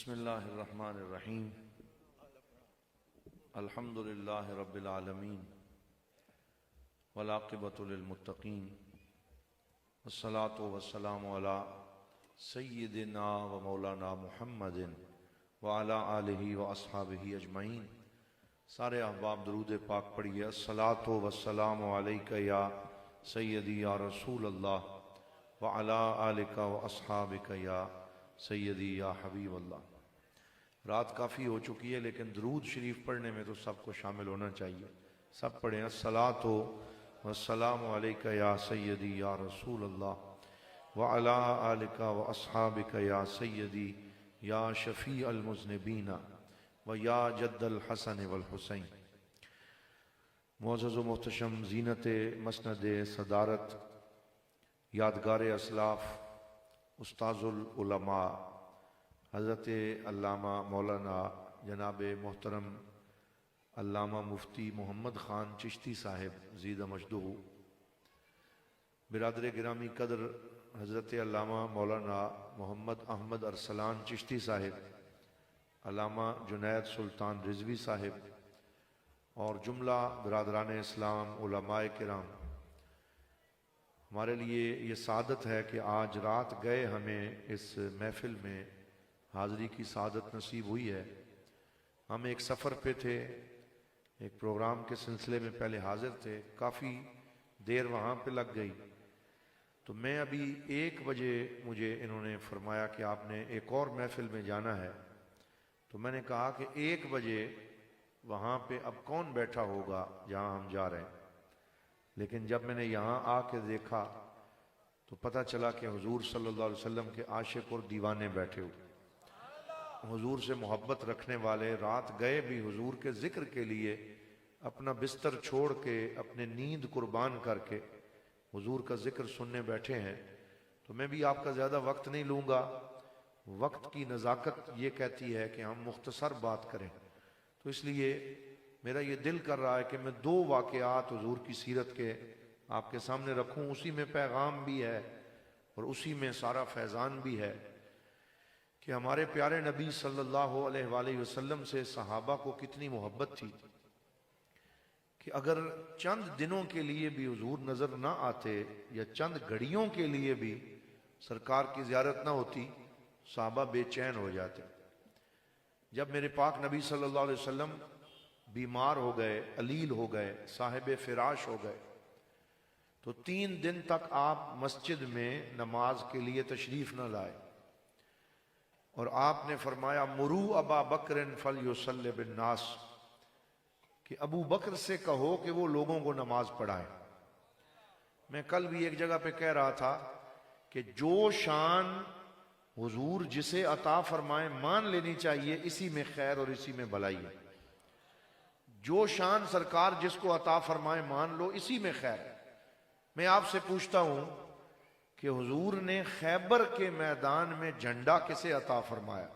بسم اللہ الرحمن الرحیم الحمد للہ رب العالمین والعاقبۃ للمتقین والصلاة والسلام علی سیدنا و مولانا محمد وعلی آلہ و اصحابہ اجمعین۔ سارے احباب درود پاک پڑھیے۔ الصلاة والسلام علیک یا سیدی یا رسول اللہ وعلی آلک و اصحابک یا سیدی یا حبیب اللہ۔ رات کافی ہو چکی ہے لیکن درود شریف پڑھنے میں تو سب کو شامل ہونا چاہیے۔ سب پڑھیں الصلاۃ والسلام علیک یا سیدی یا رسول اللہ وعلی آلک و اصحابک یا سیدی یا شفیع المذنبین و یا جد الحسن والحسین۔ معزز و محتشم زینت مسند صدارت، یادگار اسلاف، استاذ العلماء حضرت علامہ مولانا جناب محترم علامہ مفتی محمد خان چشتی صاحب زید مجدہ، برادر گرامی قدر حضرت علامہ مولانا محمد احمد ارسلان چشتی صاحب، علامہ جنید سلطان رضوی صاحب اور جملہ برادران اسلام علماء کرام، ہمارے لیے یہ سعادت ہے کہ آج رات گئے ہمیں اس محفل میں حاضری کی سعادت نصیب ہوئی ہے۔ ہم ایک سفر پہ تھے، ایک پروگرام کے سلسلے میں پہلے حاضر تھے، کافی دیر وہاں پہ لگ گئی، تو میں ابھی 1 بجے مجھے انہوں نے فرمایا کہ آپ نے ایک اور محفل میں جانا ہے، تو میں نے کہا کہ 1 بجے وہاں پہ اب کون بیٹھا ہوگا جہاں ہم جا رہے ہیں، لیکن جب میں نے یہاں آ کے دیکھا تو پتہ چلا کہ حضور صلی اللہ علیہ وسلم کے عاشق اور دیوانے بیٹھے ہوئے، حضور سے محبت رکھنے والے، رات گئے بھی حضور کے ذکر کے لیے اپنا بستر چھوڑ کے اپنے نیند قربان کر کے حضور کا ذکر سننے بیٹھے ہیں۔ تو میں بھی آپ کا زیادہ وقت نہیں لوں گا، وقت کی نزاکت یہ کہتی ہے کہ ہم مختصر بات کریں، تو اس لیے میرا یہ دل کر رہا ہے کہ میں 2 واقعات حضور کی سیرت کے آپ کے سامنے رکھوں، اسی میں پیغام بھی ہے اور اسی میں سارا فیضان بھی ہے کہ ہمارے پیارے نبی صلی اللہ علیہ وآلہ وسلم سے صحابہ کو کتنی محبت تھی کہ اگر چند دنوں کے لیے بھی حضور نظر نہ آتے یا چند گھڑیوں کے لیے بھی سرکار کی زیارت نہ ہوتی، صحابہ بے چین ہو جاتے۔ جب میرے پاک نبی صلی اللہ علیہ وسلم بیمار ہو گئے، علیل ہو گئے، صاحب فراش ہو گئے، تو 3 دن تک آپ مسجد میں نماز کے لیے تشریف نہ لائے، اور آپ نے فرمایا مرو ابا بکر فلیصلی بالناس، کہ ابو بکر سے کہو کہ وہ لوگوں کو نماز پڑھائے۔ میں کل بھی ایک جگہ پہ کہہ رہا تھا کہ جو شان حضور جسے عطا فرمائے مان لینی چاہیے، اسی میں خیر اور اسی میں بھلائی ہے۔ جو شان سرکار جس کو عطا فرمائے مان لو، اسی میں خیر ہے۔ میں آپ سے پوچھتا ہوں کہ حضور نے خیبر کے میدان میں جھنڈا کسے عطا فرمایا؟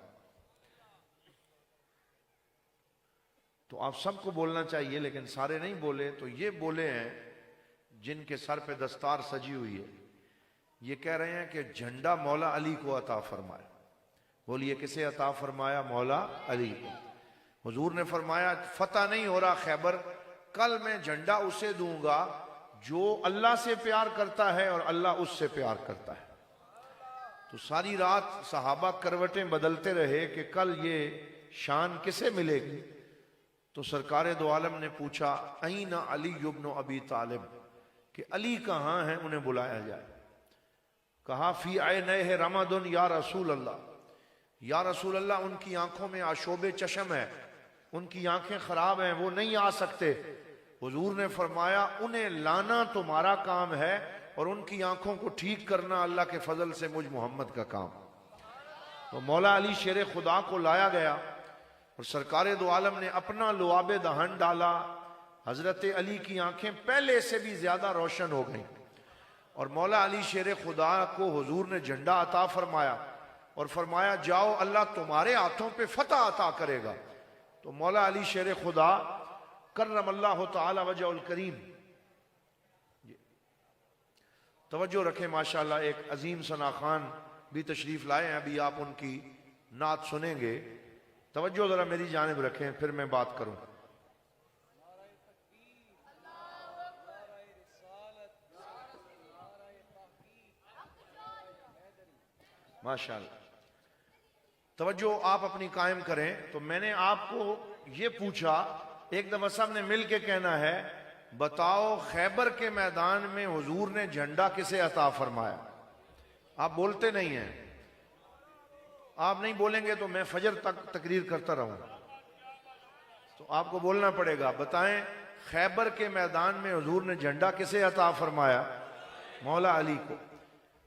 تو آپ سب کو بولنا چاہیے لیکن سارے نہیں بولے، تو یہ بولے ہیں جن کے سر پہ دستار سجی ہوئی ہے، یہ کہہ رہے ہیں کہ جھنڈا مولا علی کو عطا فرمایا۔ بولیے کسے عطا فرمایا؟ مولا علی کو۔ حضور نے فرمایا فتح نہیں ہو رہا خیبر، کل میں جھنڈا اسے دوں گا جو اللہ سے پیار کرتا ہے اور اللہ اس سے پیار کرتا ہے۔ تو ساری رات صحابہ کروٹیں بدلتے رہے کہ کل یہ شان کسے ملے گی، تو سرکار دو عالم نے پوچھا این علی ابن ابی طالب، کہ علی کہاں ہیں، انہیں بلایا جائے۔ کہا فی عینیہ رمد یا رسول اللہ، یا رسول اللہ ان کی آنکھوں میں آشوب چشم ہے، ان کی آنکھیں خراب ہیں، وہ نہیں آ سکتے۔ حضور نے فرمایا انہیں لانا تمہارا کام ہے اور ان کی آنکھوں کو ٹھیک کرنا اللہ کے فضل سے مجھ محمد کا کام۔ تو مولا علی شیر خدا کو لایا گیا اور سرکار دو عالم نے اپنا لعاب دہن ڈالا، حضرت علی کی آنکھیں پہلے سے بھی زیادہ روشن ہو گئیں، اور مولا علی شیر خدا کو حضور نے جھنڈا عطا فرمایا اور فرمایا جاؤ اللہ تمہارے ہاتھوں پہ فتح عطا کرے گا۔ تو مولا علی شیر خدا کرم اللہ تعالی وجہ الکریم، توجہ رکھیں ماشاءاللہ، ایک عظیم ثنا خان بھی تشریف لائے ہیں، ابھی آپ ان کی نعت سنیں گے. توجہ ذرا میری جانب رکھیں پھر میں بات کروں. ماشاءاللہ. توجہ آپ اپنی قائم کریں. تو میں نے آپ کو یہ پوچھا، ایک دفعہ سب نے مل کے کہنا ہے بتاؤ خیبر کے میدان میں حضور نے جھنڈا کسے عطا فرمایا؟ آپ بولتے نہیں ہیں. آپ نہیں بولیں گے تو میں فجر تک تقریر کرتا رہوں. تو آپ کو بولنا پڑے گا. بتائیں خیبر کے میدان میں حضور نے جھنڈا کسے عطا فرمایا؟ مولا علی کو.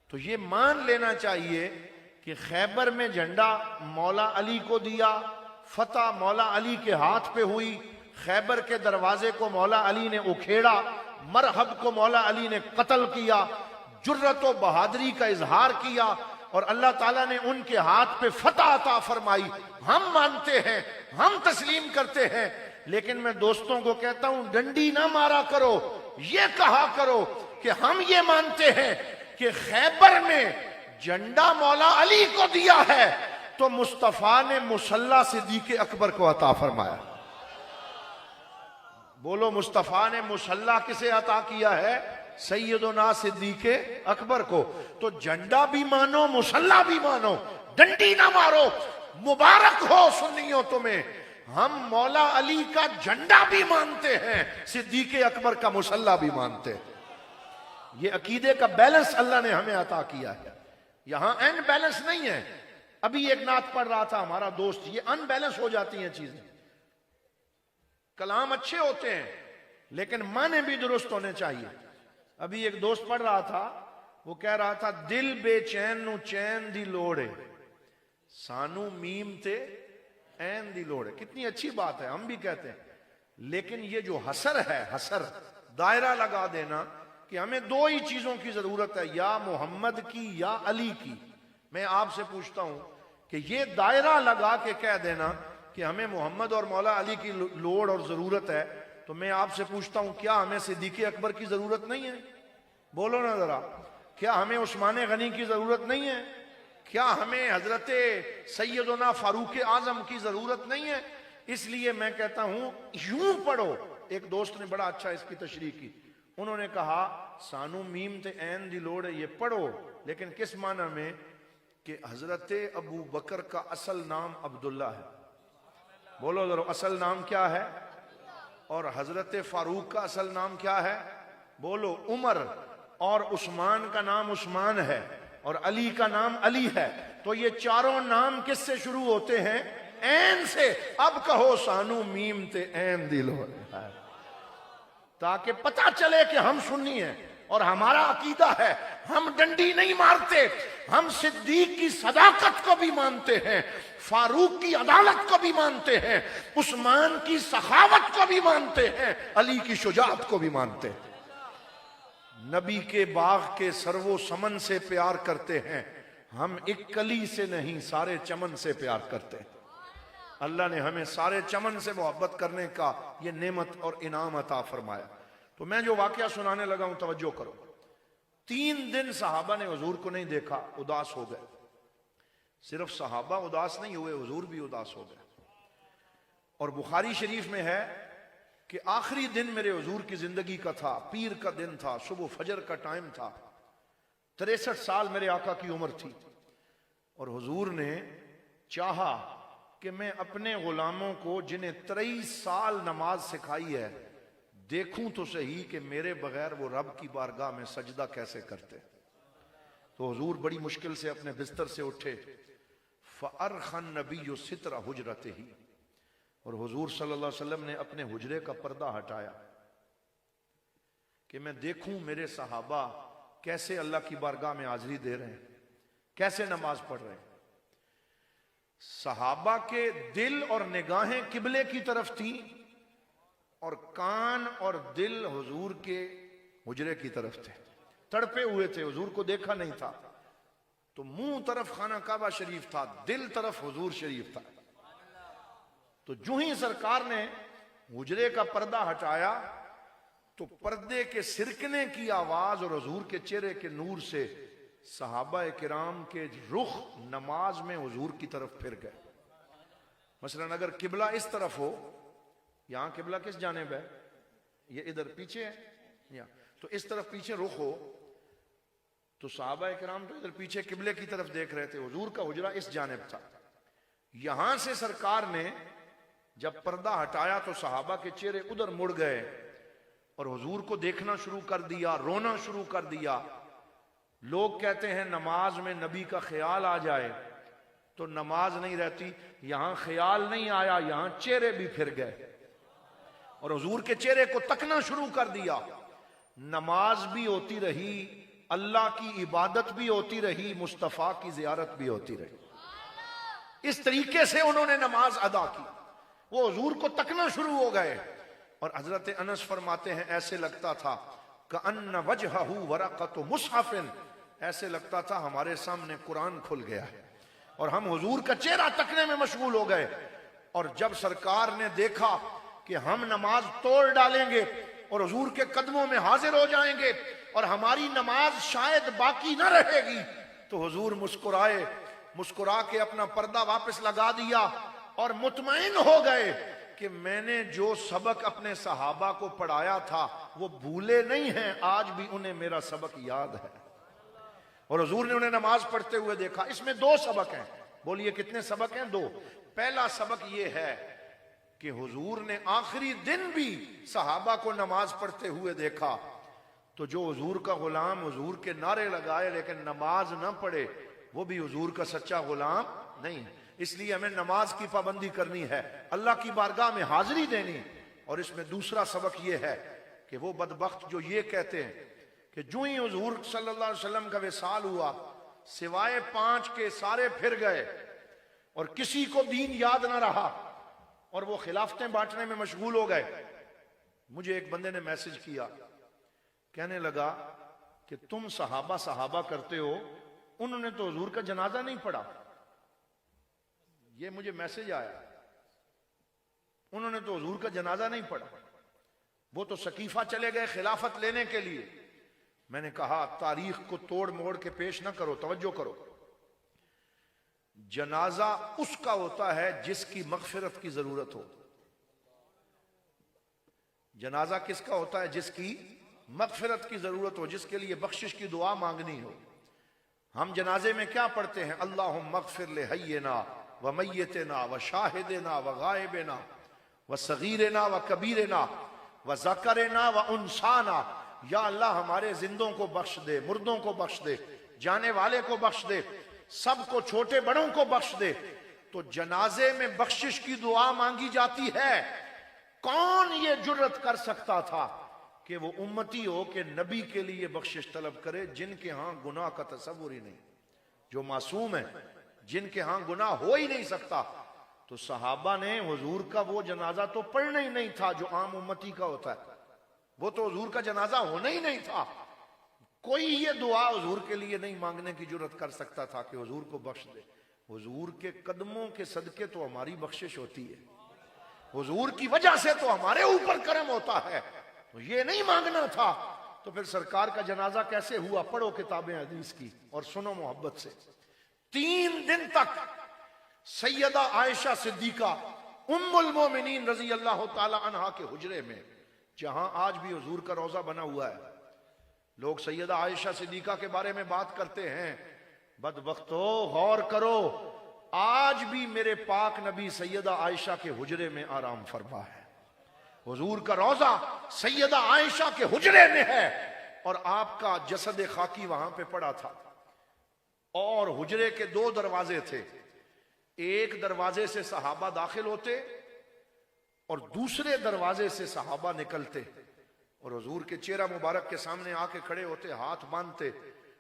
تو یہ مان لینا چاہیے کہ خیبر میں جھنڈا مولا علی کو دیا، فتح مولا علی کے ہاتھ پہ ہوئی، خیبر کے دروازے کو مولا علی نے اکھیڑا، مرحب کو مولا علی نے قتل کیا، جرت و بہادری کا اظہار کیا، اور اللہ تعالیٰ نے ان کے ہاتھ پہ فتح عطا فرمائی. ہم مانتے ہیں، ہم تسلیم کرتے ہیں. لیکن میں دوستوں کو کہتا ہوں ڈنڈی نہ مارا کرو، یہ کہا کرو کہ ہم یہ مانتے ہیں کہ خیبر میں جھنڈا مولا علی کو دیا ہے تو مصطفیٰ نے مصلی صدیق اکبر کو عطا فرمایا. بولو مصطفیٰ نے مصلی کسے عطا کیا ہے؟ سیدنا صدیق اکبر کو. تو جھنڈا بھی مانو، مصلی بھی مانو، ڈنڈی نہ مارو. مبارک ہو سنیو تمہیں، ہم مولا علی کا جھنڈا بھی مانتے ہیں، صدیق اکبر کا مصلی بھی مانتے ہیں. یہ عقیدے کا بیلنس اللہ نے ہمیں عطا کیا ہے. یہاں ان بیلنس نہیں ہے. ابھی ایک نعت پڑھ رہا تھا ہمارا دوست، یہ ان بیلنس ہو جاتی ہیں چیزیں. کلام اچھے ہوتے ہیں لیکن معنی بھی درست ہونے چاہیے. ابھی ایک دوست پڑھ رہا تھا، وہ کہہ رہا تھا دل بے چین نو چین دی لوڑے، سانو میم تے این دی لوڑے. کتنی اچھی بات ہے، ہم بھی کہتے ہیں. لیکن یہ جو حسر ہے، حسر دائرہ لگا دینا کہ ہمیں دو ہی چیزوں کی ضرورت ہے، یا محمد کی یا علی کی. میں آپ سے پوچھتا ہوں کہ یہ دائرہ لگا کے کہہ دینا کہ ہمیں محمد اور مولا علی کی لوڑ اور ضرورت ہے، تو میں آپ سے پوچھتا ہوں کیا ہمیں صدیق اکبر کی ضرورت نہیں ہے؟ بولو نا ذرا. کیا ہمیں عثمان غنی کی ضرورت نہیں ہے؟ کیا ہمیں حضرت سیدنا فاروق اعظم کی ضرورت نہیں ہے؟ اس لیے میں کہتا ہوں یوں پڑھو. ایک دوست نے بڑا اچھا اس کی تشریح کی. انہوں نے کہا سانو میم تے این دی لوڑ ہے، یہ پڑھو لیکن کس معنی میں؟ کہ حضرت ابو بکر کا اصل نام عبداللہ ہے. بولو ذرا اصل نام کیا ہے؟ اور حضرت فاروق کا اصل نام کیا ہے؟ بولو عمر. اور عثمان کا نام عثمان ہے اور علی کا نام علی ہے. تو یہ چاروں نام کس سے شروع ہوتے ہیں؟ این سے. اب کہو سانو میم تے این دی لوڑ، تاکہ پتہ چلے کہ ہم سنی ہیں اور ہمارا عقیدہ ہے. ہم ڈنڈی نہیں مارتے، ہم صدیق کی صداقت کو بھی مانتے ہیں، فاروق کی عدالت کو بھی مانتے ہیں، عثمان کی سخاوت کو بھی مانتے ہیں، علی کی شجاعت کو بھی مانتے ہیں. نبی کے باغ کے سرو سمن سے پیار کرتے ہیں ہم، ایک کلی سے نہیں سارے چمن سے پیار کرتے ہیں. اللہ نے ہمیں سارے چمن سے محبت کرنے کا یہ نعمت اور انعام عطا فرمایا. تو میں جو واقعہ سنانے لگا ہوں توجہ کرو. 3 دن صحابہ نے حضور کو نہیں دیکھا، اداس ہو گئے. صرف صحابہ اداس نہیں ہوئے، حضور بھی اداس ہو گئے. اور بخاری شریف میں ہے کہ آخری دن میرے حضور کی زندگی کا تھا، پیر کا دن تھا، صبح فجر کا ٹائم تھا. 63 سال میرے آقا کی عمر تھی اور حضور نے چاہا کہ میں اپنے غلاموں کو جنہیں 23 سال نماز سکھائی ہے دیکھوں تو صحیح کہ میرے بغیر وہ رب کی بارگاہ میں سجدہ کیسے کرتے. تو حضور بڑی مشکل سے اپنے بستر سے اٹھے. فَأَرْخَ النَّبِيُّ سِتْرَ حُجْرَتِهِ، اور حضور صلی اللہ علیہ وسلم نے اپنے حجرے کا پردہ ہٹایا کہ میں دیکھوں میرے صحابہ کیسے اللہ کی بارگاہ میں حاضری دے رہے ہیں، کیسے نماز پڑھ رہے ہیں. صحابہ کے دل اور نگاہیں قبلے کی طرف تھیں اور کان اور دل حضور کے حجرے کی طرف تھے. تڑپے ہوئے تھے، حضور کو دیکھا نہیں تھا. تو منہ طرف خانہ کعبہ شریف تھا، دل طرف حضور شریف تھا. تو جو ہی سرکار نے حجرے کا پردہ ہٹایا تو پردے کے سرکنے کی آواز اور حضور کے چہرے کے نور سے صحابہ کرام کے رخ نماز میں حضور کی طرف پھر گئے. مثلا اگر قبلہ اس طرف ہو، یہاں قبلہ کس جانب ہے؟ یہ ادھر پیچھے ہے یہاں، تو اس طرف پیچھے رخ ہو تو صحابہ کرام تو ادھر پیچھے قبلے کی طرف دیکھ رہے تھے، حضور کا حجرہ اس جانب تھا. یہاں سے سرکار نے جب پردہ ہٹایا تو صحابہ کے چہرے ادھر مڑ گئے اور حضور کو دیکھنا شروع کر دیا، رونا شروع کر دیا. لوگ کہتے ہیں نماز میں نبی کا خیال آ جائے تو نماز نہیں رہتی. یہاں خیال نہیں آیا، یہاں چہرے بھی پھر گئے اور حضور کے چہرے کو تکنا شروع کر دیا. نماز بھی ہوتی رہی، اللہ کی عبادت بھی ہوتی رہی، مصطفیٰ کی زیارت بھی ہوتی رہی. اس طریقے سے انہوں نے نماز ادا کی. وہ حضور کو تکنا شروع ہو گئے اور حضرت انس فرماتے ہیں ایسے لگتا تھا کأن وجہہ ورقۃ مصحف، ایسے لگتا تھا ہمارے سامنے قرآن کھل گیا ہے اور ہم حضور کا چہرہ تکنے میں مشغول ہو گئے. اور جب سرکار نے دیکھا کہ ہم نماز توڑ ڈالیں گے اور حضور کے قدموں میں حاضر ہو جائیں گے اور ہماری نماز شاید باقی نہ رہے گی، تو حضور مسکرائے، مسکرا کے اپنا پردہ واپس لگا دیا اور مطمئن ہو گئے کہ میں نے جو سبق اپنے صحابہ کو پڑھایا تھا وہ بھولے نہیں ہیں، آج بھی انہیں میرا سبق یاد ہے. اور حضور نے انہیں نماز پڑھتے ہوئے دیکھا. اس میں دو سبق ہیں. بولیے کتنے سبق ہیں؟ دو. پہلا سبق یہ ہے کہ حضور نے آخری دن بھی صحابہ کو نماز پڑھتے ہوئے دیکھا تو جو حضور کا غلام حضور کے نعرے لگائے لیکن نماز نہ پڑھے وہ بھی حضور کا سچا غلام نہیں. اس لیے ہمیں نماز کی پابندی کرنی ہے، اللہ کی بارگاہ میں حاضری دینی. اور اس میں دوسرا سبق یہ ہے کہ وہ بدبخت جو یہ کہتے ہیں کہ جو ہی حضور صلی اللہ علیہ وسلم کا وصال ہوا سوائے 5 کے سارے پھر گئے اور کسی کو دین یاد نہ رہا اور وہ خلافتیں بانٹنے میں مشغول ہو گئے. مجھے ایک بندے نے میسج کیا، کہنے لگا کہ تم صحابہ کرتے ہو، انہوں نے تو حضور کا جنازہ نہیں پڑھا. یہ مجھے میسج آیا، انہوں نے تو حضور کا جنازہ نہیں پڑھا، وہ تو سقیفہ چلے گئے خلافت لینے کے لیے. میں نے کہا تاریخ کو توڑ موڑ کے پیش نہ کرو، توجہ کرو. جنازہ اس کا ہوتا ہے جس کی مغفرت کی ضرورت ہو. جنازہ کس کا ہوتا ہے؟ جس کی مغفرت کی ضرورت ہو، جس کے لیے بخشش کی دعا مانگنی ہو. ہم جنازے میں کیا پڑھتے ہیں؟ اللہم اغفر لحینا ومیتنا وشاہدنا وغائبنا وصغیرنا وکبیرنا وذکرنا وانسانا. یا اللہ ہمارے زندوں کو بخش دے، مردوں کو بخش دے، جانے والے کو بخش دے، سب کو، چھوٹے بڑوں کو بخش دے. تو جنازے میں بخشش کی دعا مانگی جاتی ہے. کون یہ جرت کر سکتا تھا کہ وہ امتی ہو کہ نبی کے لیے بخشش طلب کرے جن کے ہاں گناہ کا تصور ہی نہیں، جو معصوم ہیں، جن کے ہاں گناہ ہو ہی نہیں سکتا. تو صحابہ نے حضور کا وہ جنازہ تو پڑھنا ہی نہیں تھا جو عام امتی کا ہوتا ہے، وہ تو حضور کا جنازہ ہونا ہی نہیں تھا. کوئی یہ دعا حضور کے لیے نہیں مانگنے کی جرت کر سکتا تھا کہ حضور کو بخش دے. حضور کے قدموں کے صدقے تو ہماری بخشش ہوتی ہے، حضور کی وجہ سے تو ہمارے اوپر کرم ہوتا ہے. تو یہ نہیں مانگنا تھا تو پھر سرکار کا جنازہ کیسے ہوا؟ پڑھو کتابیں حدیث کی اور سنو محبت سے. 3 دن تک سیدہ عائشہ صدیقہ ام المومنین رضی اللہ تعالی عنہا کے حجرے میں، جہاں آج بھی حضور کا روضہ بنا ہوا ہے. لوگ سیدہ عائشہ صدیقہ کے بارے میں بات کرتے ہیں، بدبختو غور کرو، آج بھی میرے پاک نبی سیدہ عائشہ کے حجرے میں آرام فرما ہے. حضور کا روضہ سیدہ عائشہ کے حجرے میں ہے اور آپ کا جسد خاکی وہاں پہ پڑا تھا. اور حجرے کے 2 دروازے تھے، ایک دروازے سے صحابہ داخل ہوتے اور دوسرے دروازے سے صحابہ نکلتے اور حضور کے چہرہ مبارک کے سامنے آ کے کھڑے ہوتے، ہاتھ باندھتے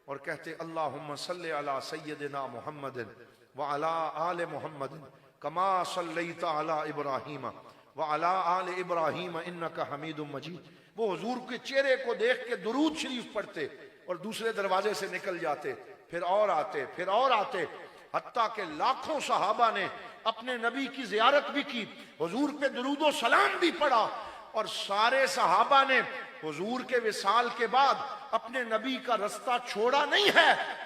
اور کہتے اللہم صلی علی سیدنا محمد وعلی آل محمد کما صلیت علی ابراہیم وعلی آل ابراہیم انکا حمید مجید. وہ حضور کے چہرے کو دیکھ کے درود شریف پڑھتے اور دوسرے دروازے سے نکل جاتے، پھر اور آتے، پھر اور آتے، حتیٰ کہ لاکھوں صحابہ نے اپنے نبی کی زیارت بھی کی، حضور پہ درود و سلام بھی پڑھا. اور سارے صحابہ نے حضور کے وصال کے بعد اپنے نبی کا رستہ چھوڑا نہیں ہے،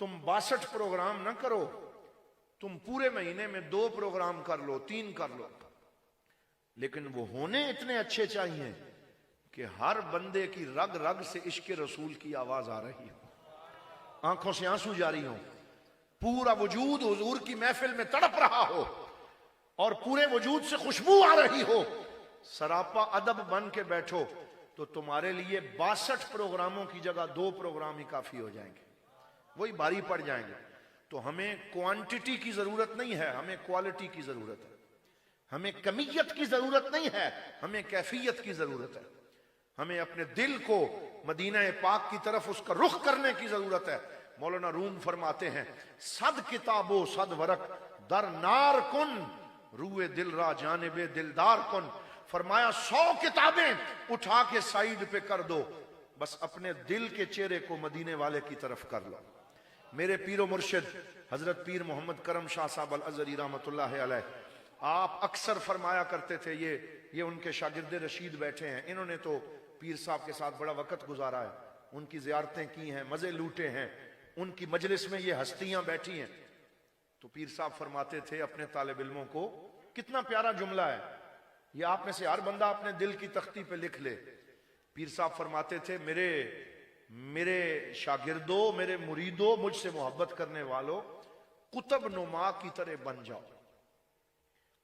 تم 62 پروگرام نہ کرو، تم پورے مہینے میں 2 پروگرام کر لو، 3 کر لو، لیکن وہ ہونے اتنے اچھے چاہیے کہ ہر بندے کی رگ رگ سے عشق رسول کی آواز آ رہی ہو، آنکھوں سے آنسو جاری ہوں، پورا وجود حضور کی محفل میں تڑپ رہا ہو اور پورے وجود سے خوشبو آ رہی ہو، سراپا ادب بن کے بیٹھو تو تمہارے لیے 62 پروگراموں کی جگہ 2 پروگرام ہی کافی ہو جائیں گے، وہی بھاری پڑ جائیں گے۔ تو ہمیں کوانٹٹی کی ضرورت نہیں ہے، ہمیں کوالٹی کی ضرورت ہے، ہمیں کمیت کی ضرورت نہیں ہے، ہمیں کیفیت کی ضرورت ہے، ہمیں اپنے دل کو مدینہ پاک کی طرف اس کا رخ کرنے کی ضرورت ہے۔ مولانا روم فرماتے ہیں 100 کتاب و 100 ورق در نار کن، روئے دل را جانب دلدار کن، فرمایا 100 کتابیں اٹھا کے سائیڈ پہ کر دو، بس اپنے دل کے چہرے کو مدینے والے کی طرف کر لو۔ میرے پیر و مرشد حضرت پیر محمد کرم شاہ صاحب الازہری رحمۃ اللہ علیہ، آپ اکثر فرمایا کرتے تھے، یہ ان کے شاگرد رشید بیٹھے ہیں، انہوں نے تو پیر صاحب کے ساتھ بڑا وقت گزارا ہے، ان کی زیارتیں کی ہیں، مزے لوٹے ہیں، ان کی مجلس میں یہ ہستیاں بیٹھی ہیں، تو پیر صاحب فرماتے تھے اپنے طالب علموں کو، کتنا پیارا جملہ ہے یہ، آپ میں سے ہر بندہ اپنے دل کی تختی پہ لکھ لے۔ پیر صاحب فرماتے تھے میرے شاگردوں، میرے مریدوں، مجھ سے محبت کرنے والوں، قطب نما کی طرح بن جاؤ۔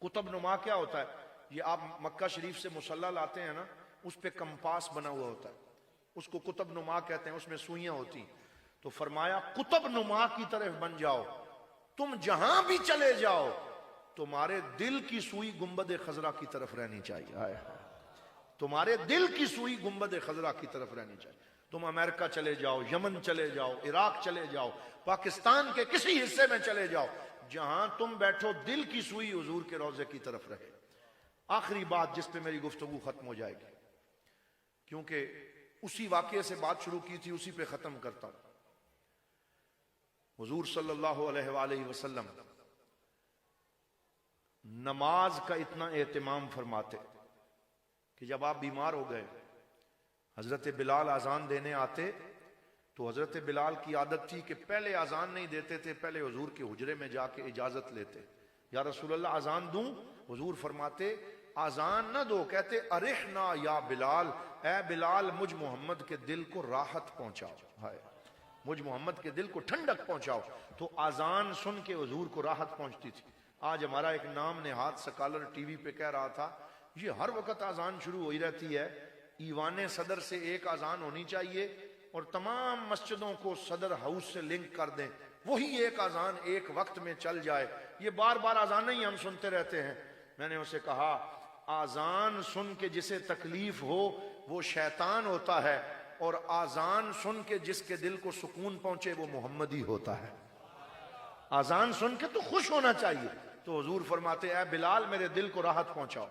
قطب نما کیا ہوتا ہے؟ یہ آپ مکہ شریف سے مصلی لاتے ہیں نا، اس پہ کمپاس بنا ہوا ہوتا ہے، اس کو قطب نما کہتے ہیں، اس میں سوئیاں ہوتی ہیں، تو فرمایا قطب نما کی طرف بن جاؤ، تم جہاں بھی چلے جاؤ تمہارے دل کی سوئی گنبد خضرا کی طرف رہنی چاہیے، تمہارے دل کی سوئی گنبد خضرا کی طرف رہنی چاہیے۔ تم امریکہ چلے جاؤ، یمن چلے جاؤ، عراق چلے جاؤ، پاکستان کے کسی حصے میں چلے جاؤ، جہاں تم بیٹھو دل کی سوئی حضور کے روضے کی طرف رہے۔ آخری بات جس پہ میری گفتگو ختم ہو جائے گی، کیونکہ اسی واقعے سے بات شروع کی تھی، اسی پہ ختم کرتا ہوں۔ حضور صلی اللہ علیہ وآلہ وسلم نماز کا اتنا اہتمام فرماتے کہ جب آپ بیمار ہو گئے، حضرت بلال اذان دینے آتے تو حضرت بلال کی عادت تھی کہ پہلے اذان نہیں دیتے تھے، پہلے حضور کے حجرے میں جا کے اجازت لیتے، یا رسول اللہ اذان دوں؟ حضور فرماتے اذان نہ دو، کہتے ارحنا یا بلال، اے بلال مجھ محمد کے دل کو راحت پہنچاؤ، مجھ محمد کے دل کو ٹھنڈک پہنچاؤ۔ تو اذان سن کے حضور کو راحت پہنچتی تھی۔ آج ہمارا ایک نام نہاد سکالر ٹی وی پہ کہہ رہا تھا یہ ہر وقت اذان شروع ہوئی رہتی ہے، ایوان صدر سے ایک اذان ہونی چاہیے اور تمام مسجدوں کو صدر ہاؤس سے لنک کر دیں، وہی ایک اذان ایک وقت میں چل جائے۔ یہ بار بار اذانیں ہی ہم سنتے رہتے ہیں۔ میں نے اسے کہا اذان سن کے جسے تکلیف ہو وہ شیطان ہوتا ہے، اور اذان سن کے جس کے دل کو سکون پہنچے وہ محمدی ہوتا ہے۔ اذان سن کے تو خوش ہونا چاہیے۔ تو حضور فرماتے اے بلال میرے دل کو راحت پہنچاؤ۔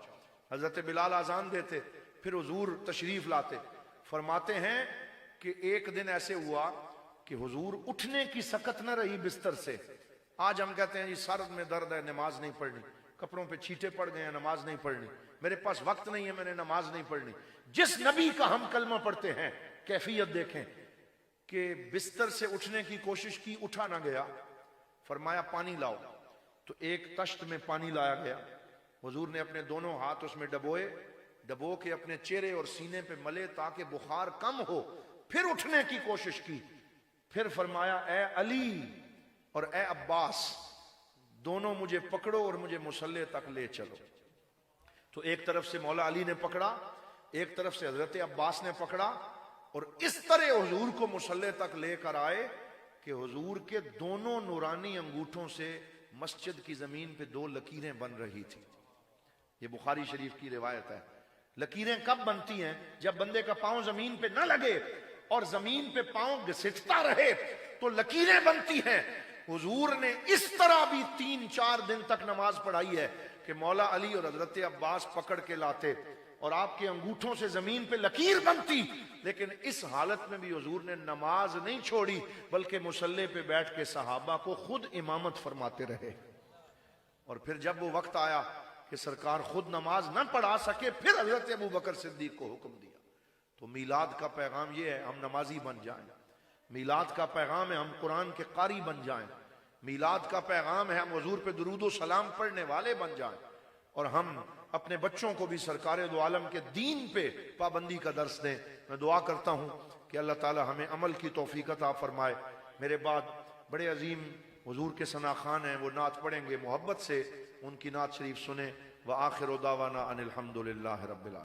حضرت بلال اذان دیتے، پھر حضور تشریف لاتے۔ فرماتے ہیں کہ ایک دن ایسے ہوا کہ حضور اٹھنے کی سکت نہ رہی بستر سے۔ آج ہم کہتے ہیں جی سر میں درد ہے، نماز نہیں پڑھنی، کپڑوں پہ چھینٹے پڑ گئے ہیں، نماز نہیں پڑھنی، میرے پاس وقت نہیں ہے، میں نے نماز نہیں پڑھنی۔ جس نبی کا ہم کلمہ پڑھتے ہیں کیفیت دیکھیں کہ بستر سے اٹھنے کی کوشش کی، اٹھا نہ گیا، فرمایا پانی لاؤ، تو ایک تشت میں پانی لایا گیا، حضور نے اپنے دونوں ہاتھ اس میں ڈبو کے اپنے چہرے اور سینے پہ ملے تاکہ بخار کم ہو، پھر اٹھنے کی کوشش کی، پھر فرمایا اے علی اور اے عباس دونوں مجھے پکڑو اور مجھے مصلی تک لے چلو۔ تو ایک طرف سے مولا علی نے پکڑا، ایک طرف سے حضرت عباس نے پکڑا، اور اس طرح حضور کو مصلی تک لے کر آئے کہ حضور کے دونوں نورانی انگوٹھوں سے مسجد کی زمین پہ 2 لکیریں بن رہی تھی۔ یہ بخاری شریف کی روایت ہے۔ لکیریں کب بنتی ہیں؟ جب بندے کا پاؤں زمین پہ نہ لگے اور زمین پہ پاؤں گھسٹتا رہے تو لکیریں بنتی ہیں۔ حضور نے اس طرح بھی 3-4 دن تک نماز پڑھائی ہے کہ مولا علی اور حضرت عباس پکڑ کے لاتے اور آپ کے انگوٹھوں سے زمین پہ لکیر بنتی، لیکن اس حالت میں بھی حضور نے نماز نہیں چھوڑی بلکہ مصلی پہ بیٹھ کے صحابہ کو خود امامت فرماتے رہے۔ اور پھر جب وہ وقت آیا کہ سرکار خود نماز نہ پڑھا سکے، پھر حضرت ابوبکر صدیق کو حکم دیا۔ تو میلاد کا پیغام یہ ہے ہم نمازی بن جائیں۔ میلاد کا پیغام ہے ہم قرآن کے قاری بن جائیں، میلاد کا پیغام ہے ہم حضور پہ درود و سلام پڑھنے والے بن جائیں، اور ہم اپنے بچوں کو بھی سرکار دو عالم کے دین پہ پابندی کا درس دیں۔ میں دعا کرتا ہوں کہ اللہ تعالی ہمیں عمل کی توفیق عطا فرمائے۔ میرے بعد بڑے عظیم حضور کے ثنا خان ہیں، وہ نعت پڑھیں گے، محبت سے ان کی نعت شریف سنیں۔ وآخر دعوانا ان الحمد للہ رب العالمین۔